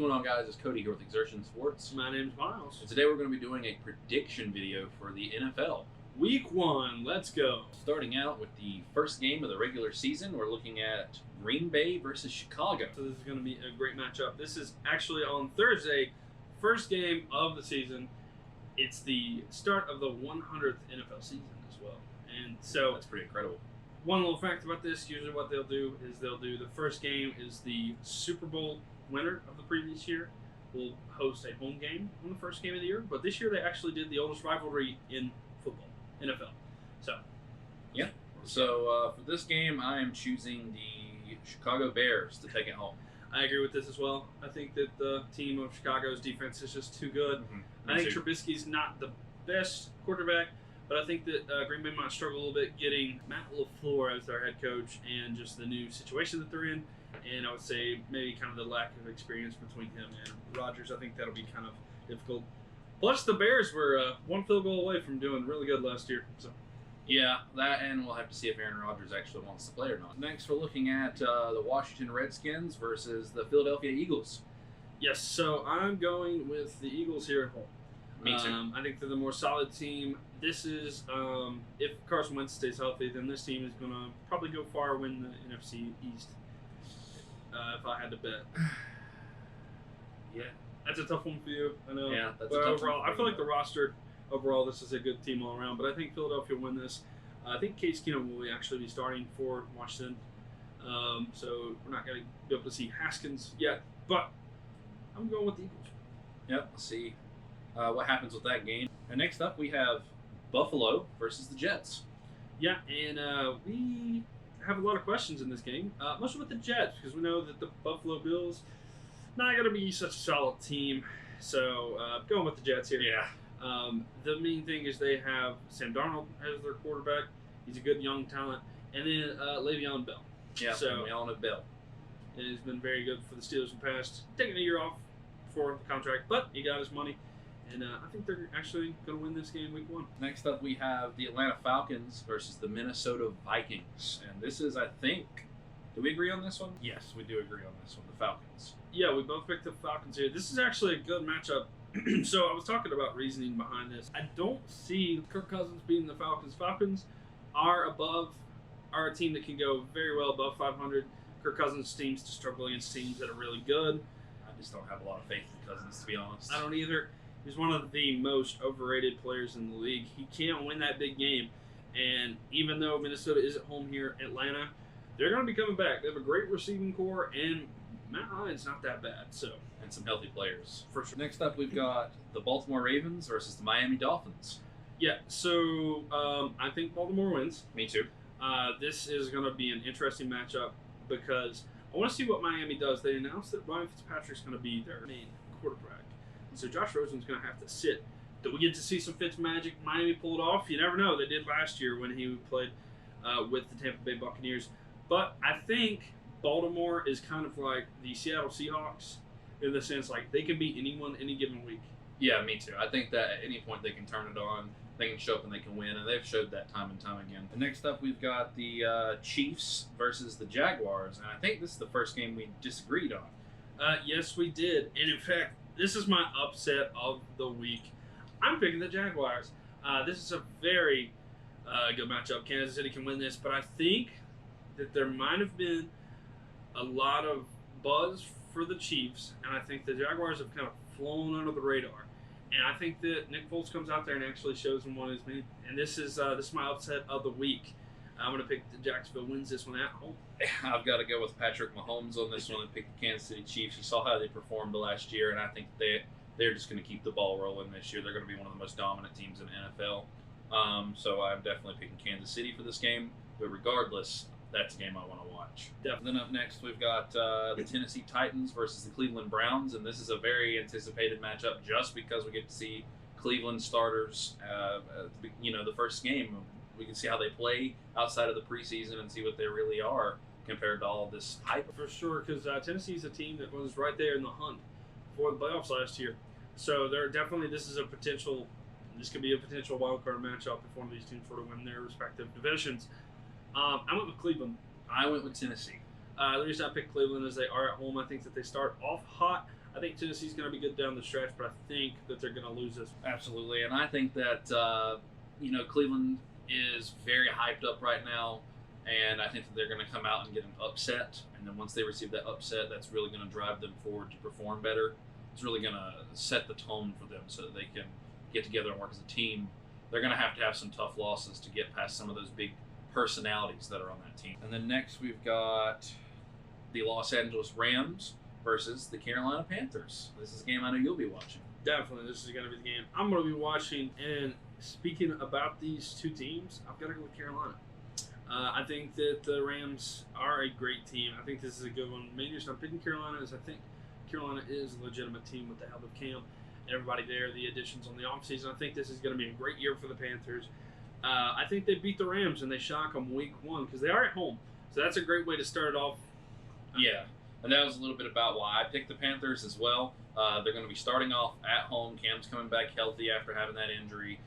going on, guys? It's Cody here with Exertion Sports. My name's Myles. And today we're going to be doing a prediction video for the NFL. Week 1, let's go. Starting out with the first game of the regular season, we're looking at Green Bay versus Chicago. So this is going to be a great matchup. This is actually on Thursday, first game of the season. It's the start of the 100th NFL season as well. And so That's pretty incredible. one little fact about this, usually what they'll do is the first game is the Super Bowl winner of the previous year will host a home game on the first game of the year. But this year they actually did the oldest rivalry in football, NFL. So, yeah. So for this game, I am choosing the Chicago Bears to take it home. I agree with this as well. I think that the team of Chicago's defense is just too good. I think Trubisky's not the best quarterback, but I think that Green Bay might struggle a little bit getting Matt LaFleur as their head coach and just the new situation that they're in. And I would say maybe kind of the lack of experience between him and Rodgers. I think that'll be kind of difficult. Plus, the Bears were one field goal away from doing really good last year. So. Yeah, that, and we'll have to see if Aaron Rodgers actually wants to play or not. Next, we're looking at the Washington Redskins versus the Philadelphia Eagles. Yes, so I'm going with the Eagles here at home. Me too. I think they're the more solid team. This is, if Carson Wentz stays healthy, then this team is going to probably go far, win the NFC East. If I had to bet. Yeah. That's a tough one for you, I know. Yeah, that's but a tough overall, one. I feel like the roster, overall, this is a good team all around. But I think Philadelphia will win this. I think Case Keenum will actually be starting for Washington. So we're not going to be able to see Haskins yet. But I'm going with the Eagles. Yep, we'll see what happens with that game. And next up, we have Buffalo versus the Jets. Yeah, and we have a lot of questions in this game, mostly with the Jets, because we know that the Buffalo Bills not going to be such a solid team. So going with the Jets here. Yeah. The main thing is they have Sam Darnold as their quarterback. He's a good young talent. And then Le'Veon Bell. Yeah, so, we all know Bell. And he's been very good for the Steelers in the past. Taking a year off for the contract, but he got his money. And I think they're actually going to win this game week 1. Next up, we have the Atlanta Falcons versus the Minnesota Vikings. And this is, I think, do we agree on this one? Yes, we do agree on this one, the Falcons. Yeah, we both picked the Falcons here. This is actually a good matchup. So I was talking about reasoning behind this. I don't see Kirk Cousins beating the Falcons. Falcons are a team that can go very well above 500. Kirk Cousins teams to struggle against teams that are really good. I just don't have a lot of faith in Cousins, to be honest. I don't either. He's one of the most overrated players in the league. He can't win that big game. And even though Minnesota is at home here, Atlanta, they're going to be coming back. They have a great receiving core, and Matt Ryan's not that bad. So, and some healthy players. For sure. Next up, we've got the Baltimore Ravens versus the Miami Dolphins. Yeah, so I think Baltimore wins. Me too. This is going to be an interesting matchup because I want to see what Miami does. They announced that Ryan Fitzpatrick's going to be their main quarterback. So Josh Rosen's going to have to sit. Do we get to see some Fitzmagic Miami pull it off? You never know. They did last year when he played with the Tampa Bay Buccaneers. But I think Baltimore is kind of like the Seattle Seahawks in the sense like they can beat anyone any given week. Yeah, me too. I think that at any point they can turn it on. They can show up and they can win, and they've showed that time and time again. And next up, we've got the Chiefs versus the Jaguars, and I think this is the first game we disagreed on. Yes, we did. And in fact, this is my upset of the week. I'm picking the Jaguars. This is a very good matchup. Kansas City can win this, but I think that there might have been a lot of buzz for the Chiefs, and I think the Jaguars have kind of flown under the radar. And I think that Nick Foles comes out there and actually shows them what he's been. And this is my upset of the week. I'm going to pick the Jacksonville wins this one at home. I've got to go with Patrick Mahomes on this one and pick the Kansas City Chiefs. You saw how they performed last year, and I think they're just going to keep the ball rolling this year. They're going to be one of the most dominant teams in the NFL. So I'm definitely picking Kansas City for this game. But regardless, that's a game I want to watch. Definitely. Then up next, we've got the Tennessee Titans versus the Cleveland Browns, and this is a very anticipated matchup just because we get to see Cleveland starters, the first game. We can see how they play outside of the preseason and see what they really are compared to all this hype. For sure, because Tennessee's a team that was right there in the hunt for the playoffs last year. So this could be a potential wild card matchup if one of these teams were to win their respective divisions. I went with Cleveland. I went with Tennessee. The reason I picked Cleveland is they are at home. I think that they start off hot. I I think Tennessee's going to be good down the stretch, but I think that they're going to lose this. Absolutely, and I think that Cleveland is very hyped up right now, and I think that they're going to come out and get an upset. And then once they receive that upset, that's really going to drive them forward to perform better. It's really going to set the tone for them so that they can get together and work as a team. They're going to have some tough losses to get past some of those big personalities that are on that team. And then next we've got the Los Angeles Rams versus the Carolina Panthers. This is a game I know you'll be watching. Definitely, this is going to be the game I'm going to be watching. And speaking about these two teams, I've got to go with Carolina. I think that the Rams are a great team. I think this is a good one. Main reason I'm picking Carolina is I think Carolina is a legitimate team with the help of Cam and everybody there, the additions on the offseason. I think this is going to be a great year for the Panthers. I think they beat the Rams and they shock them week 1 because they are at home. So that's a great way to start it off. Yeah, and that was a little bit about why I picked the Panthers as well. They're going to be starting off at home. Cam's coming back healthy after having that injury.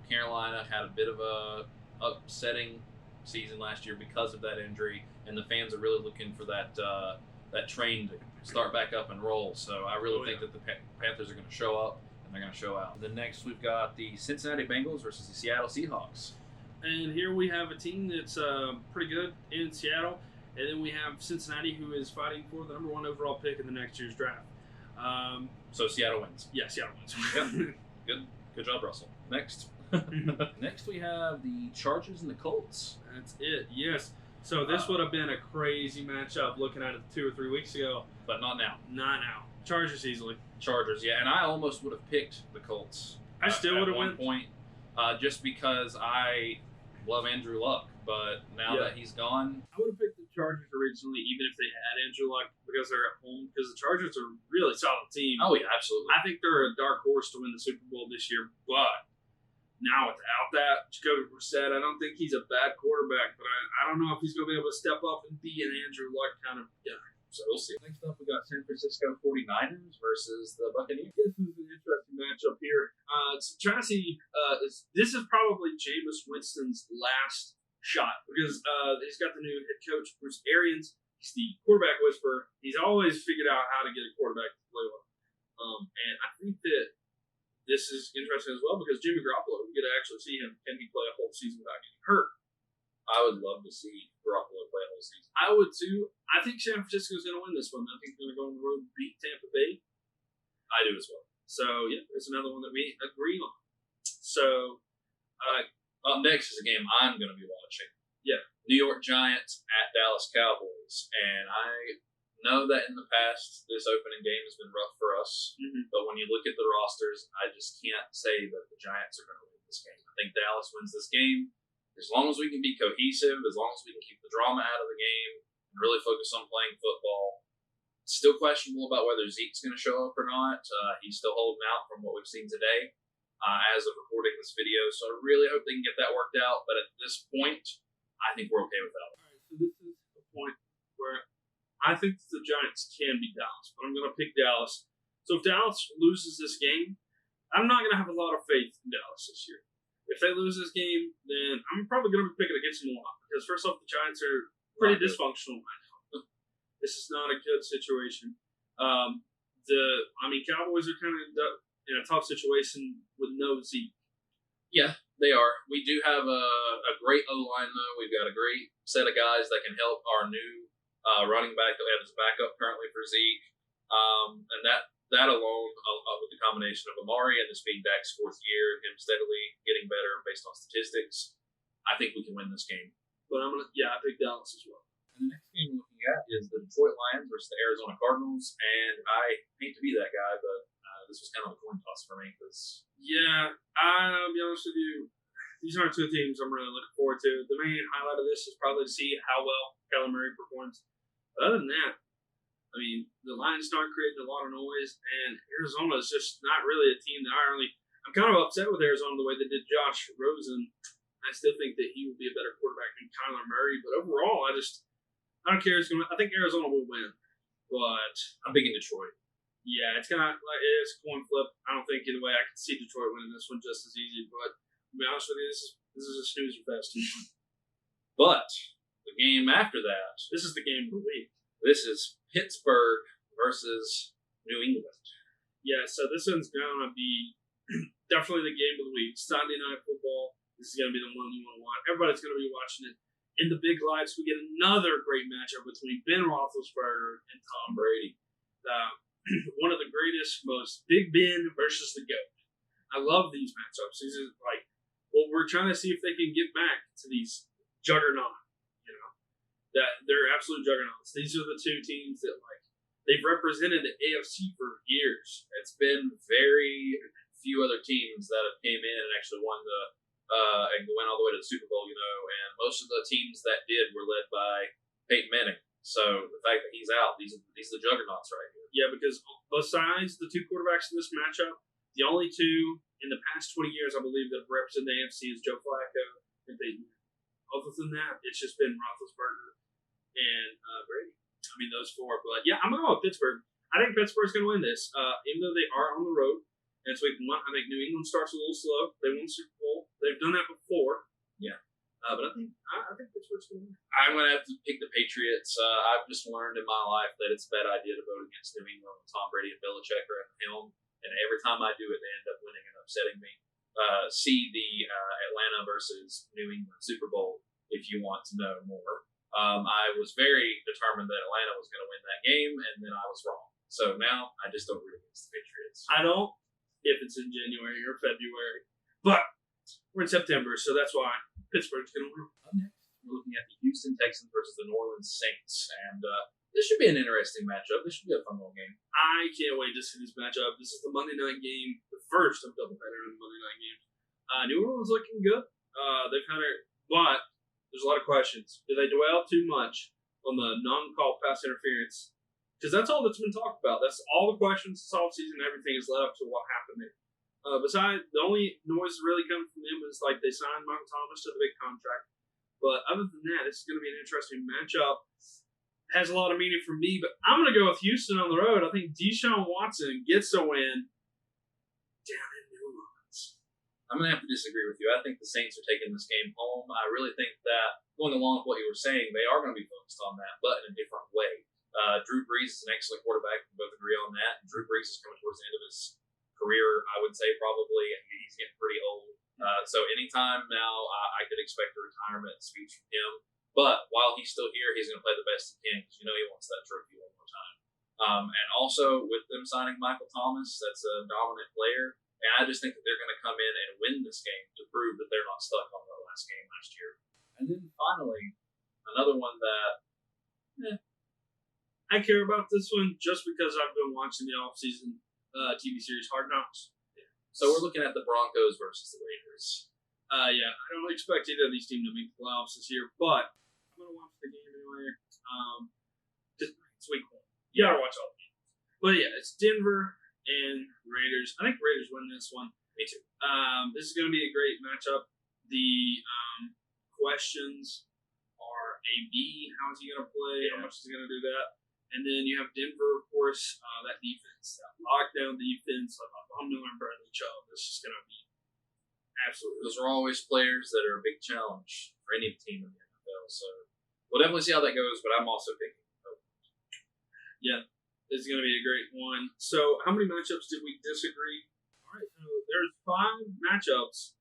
Carolina had a bit of a upsetting season last year because of that injury, and the fans are really looking for that train to start back up and roll. So I really think that the Panthers are going to show up, and they're going to show out. Then next we've got the Cincinnati Bengals versus the Seattle Seahawks. And here we have a team that's pretty good in Seattle. And then we have Cincinnati, who is fighting for the number 1 overall pick in the next year's draft. So Seattle wins. Yeah, Seattle wins. Yep. Good job, Russell. Next. Next we have the Chargers and the Colts. That's it, yes. So this would have been a crazy matchup looking at it 2 or 3 weeks ago. But not now. Not now. Chargers easily. Chargers, yeah. And I almost would have picked the Colts. I still would have went. At one point, just because I love Andrew Luck. But now that he's gone, I would have picked the Chargers originally, even if they had Andrew Luck, because they're at home. Because the Chargers are a really solid team. Oh yeah, absolutely. I think they're a dark horse to win the Super Bowl this year. But now without that, Jacoby Brissett, I don't think he's a bad quarterback. But I don't know if he's going to be able to step up and be an Andrew Luck kind of guy. So we'll see. Next up, we got San Francisco 49ers versus the Buccaneers. This is an interesting matchup here. Trying to see, this is probably Jameis Winston's last shot because he's got the new head coach, Bruce Arians. He's the quarterback whisperer. He's always figured out how to get a quarterback to play well. And I think that this is interesting as well because Jimmy Garoppolo, we get to actually see him. Can he play a whole season without getting hurt? I would love to see Garoppolo play a whole season. I would too. I think San Francisco is going to win this one. I think they're going to go on the road and beat Tampa Bay. I do as well. So, yeah, there's another one that we agree on. So, up next is a game I'm going to be watching. Yeah. New York Giants at Dallas Cowboys. And I know that in the past, this opening game has been rough for us. Mm-hmm. But when you look at the rosters, I just can't say that the Giants are going to win this game. I think Dallas wins this game. As long as we can be cohesive, as long as we can keep the drama out of the game, and really focus on playing football. It's still questionable about whether Zeke's going to show up or not. He's still holding out from what we've seen today as of recording this video. So I really hope they can get that worked out. But at this point, I think we're okay with that. All right, so this is the point where I think the Giants can beat Dallas, but I'm going to pick Dallas. So if Dallas loses this game, I'm not going to have a lot of faith in Dallas this year. If they lose this game, then I'm probably going to be picking against them a lot. Because first off, the Giants are pretty dysfunctional right now. This is not a good situation. Cowboys are kind of in a tough situation with no Zeke. Yeah, they are. We do have a great O-line, though. We've got a great set of guys that can help our new running back that we have as a backup currently for Zeke. And that alone, with the combination of Amari and this being Dak's 4th year, him steadily getting better based on statistics, I think we can win this game. But I pick Dallas as well. And the next game we're looking at is the Detroit Lions versus the Arizona Cardinals. And I hate to be that guy, but this was kind of a coin toss for me. I'll be honest with you. These aren't two teams I'm really looking forward to. The main highlight of this is probably to see how well Kyler Murray performs. But other than that, the Lions aren't creating a lot of noise, and Arizona is just not really a team that I'm kind of upset with Arizona the way they did Josh Rosen. I still think that he will be a better quarterback than Kyler Murray, but overall, I don't care. I think Arizona will win, but I'm picking Detroit. Yeah, it's kind of like it's a coin flip. I don't think either way. I can see Detroit winning this one just as easy, but to be honest with you, this is a snoozer fest. But the game after that, this is the game of the week. This is Pittsburgh versus New England. Yeah, so this one's going to be definitely the game of the week. Sunday Night Football. This is going to be the one you want to watch. Everybody's going to be watching it. In the big lights, we get another great matchup between Ben Roethlisberger and Tom Brady. One of the greatest, most Big Ben versus the GOAT. I love these matchups. These are like, well, we're trying to see if they can get back to these juggernauts. That they're absolute juggernauts. These are the two teams that they've represented the AFC for years. It's been very few other teams that have came in and actually won and went all the way to the Super Bowl, and most of the teams that did were led by Peyton Manning. So the fact that he's out, these are the juggernauts right here. Yeah, because besides the two quarterbacks in this matchup, the only two in the past 20 years, I believe, that have represented the AFC is Joe Flacco and Peyton Manning. Other than that, it's just been Roethlisberger and Brady. I mean, those four. But yeah, I'm going to go with Pittsburgh. I think Pittsburgh's going to win this, even though they are on the road. And it's week 1. I think New England starts a little slow. They won the Super Bowl. They've done that before. Yeah. But I think Pittsburgh's going to win. I'm going to have to pick the Patriots. I've just learned in my life that it's a bad idea to vote against New England when Tom Brady and Belichick are at the helm. And every time I do it, they end up winning and upsetting me. See the Atlanta versus New England Super Bowl if you want to know more. I was very determined that Atlanta was going to win that game, and then I was wrong. So now I just don't root against the Patriots. I don't, if it's in January or February. But we're in September, so that's why Pittsburgh's going to win. Next, we're looking at the Houston Texans versus the New Orleans Saints. And this should be an interesting matchup. This should be a fun little game. I can't wait to see this matchup. This is the Monday night game, the first of doubleheader in the Monday night games. New Orleans looking good. They've had it, but there's a lot of questions. Do they dwell too much on the non-call pass interference? Because that's all that's been talked about. That's all the questions this offseason. Everything is led up to what happened there. Besides, the only noise really coming from them is they signed Michael Thomas to the big contract. But other than that, it's going to be an interesting matchup. Has a lot of meaning for me, but I'm going to go with Houston on the road. I think Deshaun Watson gets a win down in New Orleans. I'm going to have to disagree with you. I think the Saints are taking this game home. I really think that, going along with what you were saying, they are going to be focused on that, but in a different way. Drew Brees is an excellent quarterback. We both agree on that. And Drew Brees is coming towards the end of his career, I would say, probably. He's getting pretty old. So anytime now, I could expect a retirement speech from him. But while he's still here, he's going to play the best he can because he wants that trophy one more time. And also, with them signing Michael Thomas, that's a dominant player. And I just think that they're going to come in and win this game to prove that they're not stuck on the last game last year. And then finally, another one that I care about this one just because I've been watching the off-season TV series Hard Knocks. So we're looking at the Broncos versus the Raiders. Yeah, I don't expect either of these teams to make the playoffs this year, but I'm going to watch the game anyway. It's week 1. You got to watch all the games. But yeah, it's Denver and Raiders. I think Raiders win this one. Me too. This is going to be a great matchup. The questions are AB. How is he going to play? How much is he going to do that? And then you have Denver, of course, that defense, that lockdown defense, like Von Miller and Bradley Chubb. This is going to be absolutely. Those are always players that are a big challenge for any team in the NFL. So we'll definitely see how that goes, but I'm also picking. Yeah, this is going to be a great one. So how many matchups did we disagree? All right, so there's 5 matchups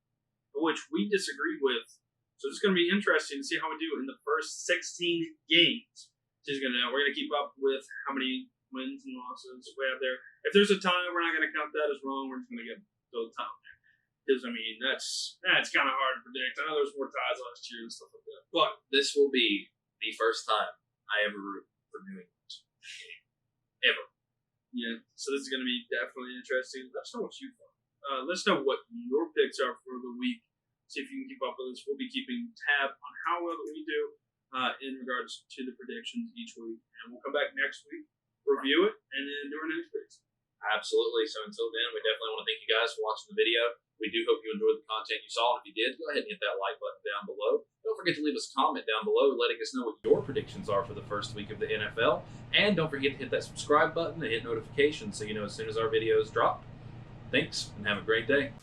which we disagreed with. So it's going to be interesting to see how we do in the first 16 games. We're going to keep up with how many wins and losses we have there. If there's a tie, we're not going to count that as wrong. We're just going to get the time there. Because, that's kind of hard to predict. I know there's more ties last year and stuff like that. But this will be the first time I ever root for New England. Ever. Yeah, so this is going to be definitely interesting. Let us know what you thought. Let us know what your picks are for the week. See if you can keep up with us. We'll be keeping tab on how well that we do in regards to the predictions each week. And we'll come back next week, review it, and then do our next picks. Absolutely. So until then, we definitely want to thank you guys for watching the video. We do hope you enjoyed the content you saw. And if you did, go ahead and hit that like button down below. Don't forget to leave us a comment down below letting us know what your predictions are for the first week of the NFL. And don't forget to hit that subscribe button and hit notifications so you know as soon as our videos drop. Thanks, and have a great day.